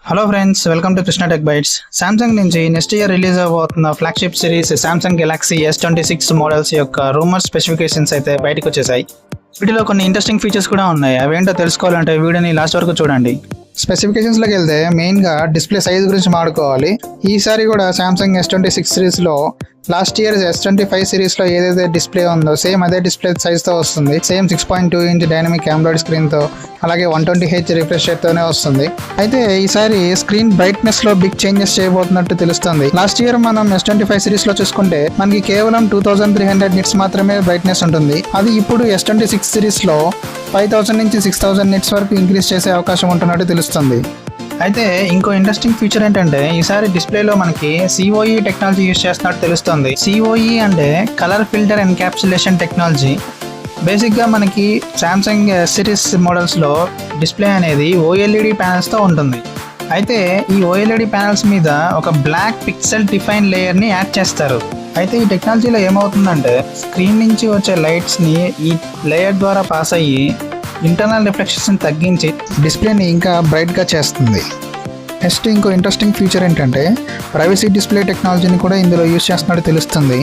Hello friends, welcome to Krishna tech bytes. Samsung నుంచి next year release అవబోతున్న flagship series Samsung Galaxy S26 models యొక్క rumour specifications అయితే బయటకు వచ్చేసాయి. వీటిలో కొన్ని ఇంట్రెస్టింగ్ ఫీచర్స్ కూడా ఉన్నాయి. అవేంటో తెలుసుకోవాలంటే వీడియోని లాస్ట్ వరకు చూడండి. స్పెసిఫికేషన్స్లోకి వెళ్తే మెయిన్గా డిస్ప్లే సైజ్ గురించి మాట్లాడుకోవాలి. ఈసారి కూడా సామ్సంగ్ S26 సిరీస్లో లాస్ట్ ఇయర్ S25 సిరీస్లో ఏదైతే డిస్ప్లే ఉందో సేమ్ అదే డిస్ప్లే సైజ్తో వస్తుంది. సేమ్ 6.2 ఇంచ్ డైనమిక్ ఆండ్రాయిడ్ స్క్రీన్తో, అలాగే 120Hz రిఫ్రెష్ రేట్తోనే వస్తుంది. అయితే ఈసారి స్క్రీన్ బ్రైట్నెస్లో బిగ్ చేంజెస్ చేయబోతున్నట్టు తెలుస్తుంది. లాస్ట్ ఇయర్ మనం S25 సిరీస్లో చూసుకుంటే మనకి కేవలం 2300 నిట్స్ మాత్రమే బ్రైట్నెస్ ఉంటుంది. అది ఇప్పుడు S26 సిరీస్లో 5000 నుంచి 6000 నిట్స్ వరకు ఇంక్రీజ్ చేసే అవకాశం ఉంటున్నట్టు తెలుస్తుంది. అయితే ఇంకో ఇంట్రెస్టింగ్ ఫీచర్ ఏంటంటే ఈసారి డిస్ప్లేలో మనకి COE టెక్నాలజీ యూజ్ చేస్తున్నట్టు తెలుస్తుంది. COE అంటే కలర్ ఫిల్టర్ ఎన్క్యాప్సులేషన్ టెక్నాలజీ. బేసిక్గా మనకి సామ్సంగ్ సిరీస్ మోడల్స్లో డిస్ప్లే అనేది OLED ప్యానల్స్తో ఉంటుంది. అయితే ఈ OLED ప్యానల్స్ మీద ఒక బ్లాక్ పిక్సెల్ డిఫైన్ లేయర్ని యాడ్ చేస్తారు. అయితే ఈ టెక్నాలజీలో ఏమవుతుందంటే స్క్రీన్ నుంచి వచ్చే లైట్స్ని ఈ లేయర్ ద్వారా పాస్ అయ్యి ఇంటర్నల్ రిఫ్లెక్షన్స్ని తగ్గించి డిస్ప్లేని ఇంకా బ్రైట్గా చేస్తుంది. నెక్స్ట్ ఇంకో ఇంట్రెస్టింగ్ ఫీచర్ ఏంటంటే ప్రైవసీ డిస్ప్లే టెక్నాలజీని కూడా ఇందులో యూజ్ చేస్తున్నట్టు తెలుస్తుంది.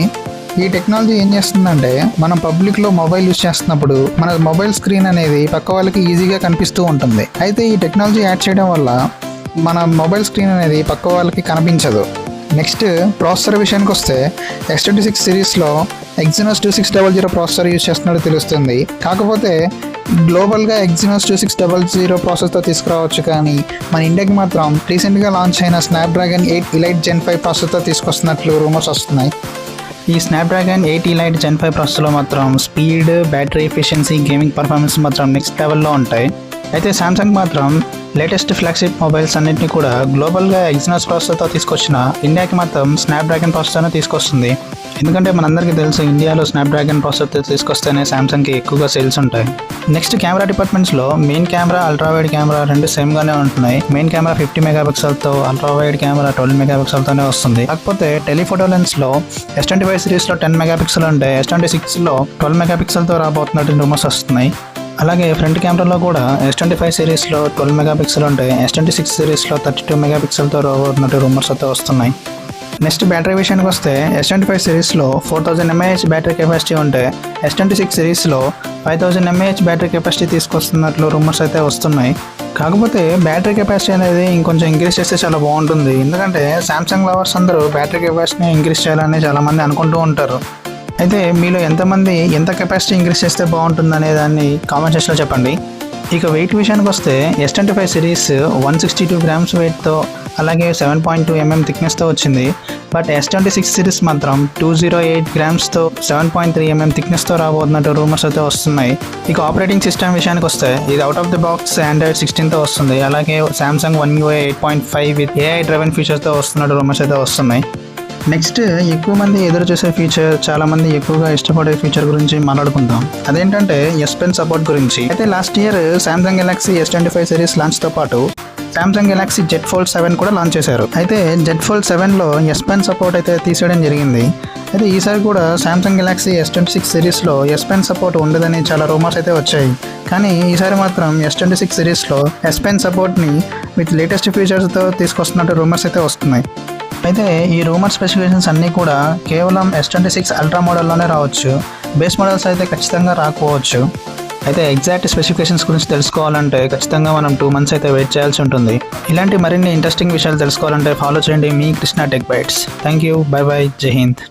ఈ టెక్నాలజీ ఏం చేస్తుందంటే మనం పబ్లిక్లో మొబైల్ యూజ్ చేస్తున్నప్పుడు మన మొబైల్ స్క్రీన్ అనేది పక్క వాళ్ళకి ఈజీగా కనిపిస్తూ ఉంటుంది. అయితే ఈ టెక్నాలజీ యాడ్ చేయడం వల్ల మన మొబైల్ స్క్రీన్ అనేది పక్క వాళ్ళకి కనిపించదు. నెక్స్ట్ ప్రాసెసర్ విషయానికి వస్తే S26 సిరీస్లో Exynos 2600 ప్రాసెసర్ యూజ్ చేస్తున్నట్టు తెలుస్తుంది. కాకపోతే గ్లోబల్గా Exynos 2600 ప్రాసెసర్తో తీసుకురావచ్చు, కానీ మన ఇండియాకి మాత్రం రీసెంట్గా లాంచ్ అయిన స్నాప్డ్రాగన్ 8 Elite Gen 5 ప్రాసెసర్తో తీసుకొస్తున్నట్లు రూమర్స్ వస్తున్నాయి. ఈ స్నాప్డ్రాగన్ 8 Elite Gen 5 ప్రాసెసర్లో మాత్రం speed, battery efficiency, gaming performance మాత్రం నెక్స్ట్ లెవెల్లో ఉంటాయి. అయితే సామ్సంగ్ మాత్రం లేటెస్ట్ ఫ్లాగ్షిప్ మొబైల్స్ అన్నింటినీ కూడా గ్లోబల్గా Exynos ప్రాసెసర్తో తీసుకొచ్చిన ఇండియాకి మాత్రం స్నాప్డ్రాగన్ ప్రాసెసర్ను తీసుకొస్తుంది. ఎందుకంటే మనందరికీ తెలుసు ఇండియాలో స్నాప్డ్రాగన్ ప్రాసెసర్తో తీసుకొస్తేనే సామ్సంగ్కి ఎక్కువగా సేల్స్ ఉంటాయి. నెక్స్ట్ కెమెరా డిపార్ట్మెంట్స్లో మెయిన్ కెమెరా, అల్ట్రావైడ్ కెమెరా రెండు సేమ్గానే ఉంటున్నాయి. మెయిన్ కెమెరా 50 మెగాపిక్సెల్తో, అల్ట్రావైడ్ కెమెరా 12 మెగాపిక్సెల్తోనే వస్తుంది. కాకపోతే టెలిఫోటో లెన్స్లో S25 సిరీస్లో 10 మెగాపిక్సెల్ ఉంటే S26లో 12 మెగాపిక్సెల్తో రాబోతున్నట్టు రూమర్స్ వస్తున్నాయి. అలాగే ఫ్రంట్ కెమెరాలో కూడా S25 సిరీస్లో 12 మెగాపిక్సెల్ ఉంటే S26 సిరీస్లో 32 మెగాపిక్సెల్తో రాబోతున్నట్టు రూమర్స్ అయితే వస్తున్నాయి. నెక్స్ట్ బ్యాటరీ విషయానికి వస్తే S25 సిరీస్లో 4000 mAh బ్యాటరీ కెపాసిటీ ఉంటే S26 సిరీస్లో 5000 mAh బ్యాటరీ కెపాసిటీ తీసుకొస్తున్నట్లు రూమర్స్ అయితే వస్తున్నాయి. కాకపోతే బ్యాటరీ కెపాసిటీ అనేది ఇంకొంచెం ఇంక్రీజ్ చేస్తే చాలా బాగుంటుంది. ఎందుకంటే సామ్సంగ్ లవర్స్ అందరూ బ్యాటరీ కెపాసిటీని ఇంక్రీజ్ చేయాలని చాలామంది అనుకుంటూ ఉంటారు. అయితే మీలో ఎంతమంది ఎంత కెపాసిటీ ఇంక్రీజ్ చేస్తే బాగుంటుంది అనే దాన్ని కామెంట్ సెక్షన్లో చెప్పండి. ఇక వెయిట్ విషయానికి వస్తే S25 సిరీస్ 162 గ్రామ్స్ వెయిట్తో, అలాగే 7.2 mm థిక్నెస్తో వచ్చింది. బట్ S26 సిరీస్ మాత్రం 208 గ్రామ్స్తో 7.3 mm థిక్నెస్తో రాబోతున్నట్టు రూమర్స్ అయితే వస్తున్నాయి. ఇక ఆపరేటింగ్ సిస్టమ్ విషయానికి వస్తే ఇది out of the box Android 16తో వస్తుంది. అలాగే Samsung One UI 8.5 with AI driven ఫీచర్స్తో వస్తున్నట్టు రూమర్స్ అయితే వస్తున్నాయి. నెక్స్ట్ ఎక్కువ మంది ఎదురు చూసే ఫీచర్, చాలా మంది ఎక్కువగా ఇష్టపడే ఫీచర్ గురించి మాట్లాడుకుందాం. అదేంటంటే S Pen సపోర్ట్ గురించి. అయితే last year Samsung Galaxy S25 series లాంచ్తో పాటు సామ్సంగ్ గెలాక్సీ Z Fold 7 కూడా లాంచ్ చేశారు. అయితే Z Fold 7లో S Pen support అయితే తీసేయడం జరిగింది. అయితే ఈసారి కూడా సామ్సంగ్ గెలాక్సీ S26 సిరీస్లో S Pen సపోర్ట్ ఉండదని చాలా రూమర్స్ అయితే వచ్చాయి. కానీ ఈసారి మాత్రం S26 సిరీస్లో S Pen సపోర్ట్ని విత్ లేటెస్ట్ ఫీచర్స్తో తీసుకొస్తున్నట్టు రూమర్స్ అయితే వస్తున్నాయి. అయితే ఈ రూమర్ స్పెసిఫికేషన్స్ అన్నీ కూడా కేవలం S26 అల్ట్రా మోడల్లోనే రావచ్చు. బేస్ మోడల్స్ అయితే ఖచ్చితంగా రాకపోవచ్చు. అయితే ఎగ్జాక్ట్ స్పెసిఫికేషన్స్ గురించి తెలుసుకోవాలంటే ఖచ్చితంగా మనం 2 months అయితే వెయిట్ చేయాల్సి ఉంటుంది. ఇలాంటి మరిన్ని ఇంట్రెస్టింగ్ విషయాలు తెలుసుకోవాలంటే ఫాలో చేయండి మీ Krishna tech bytes. Thank you, bye bye, జై హింద్.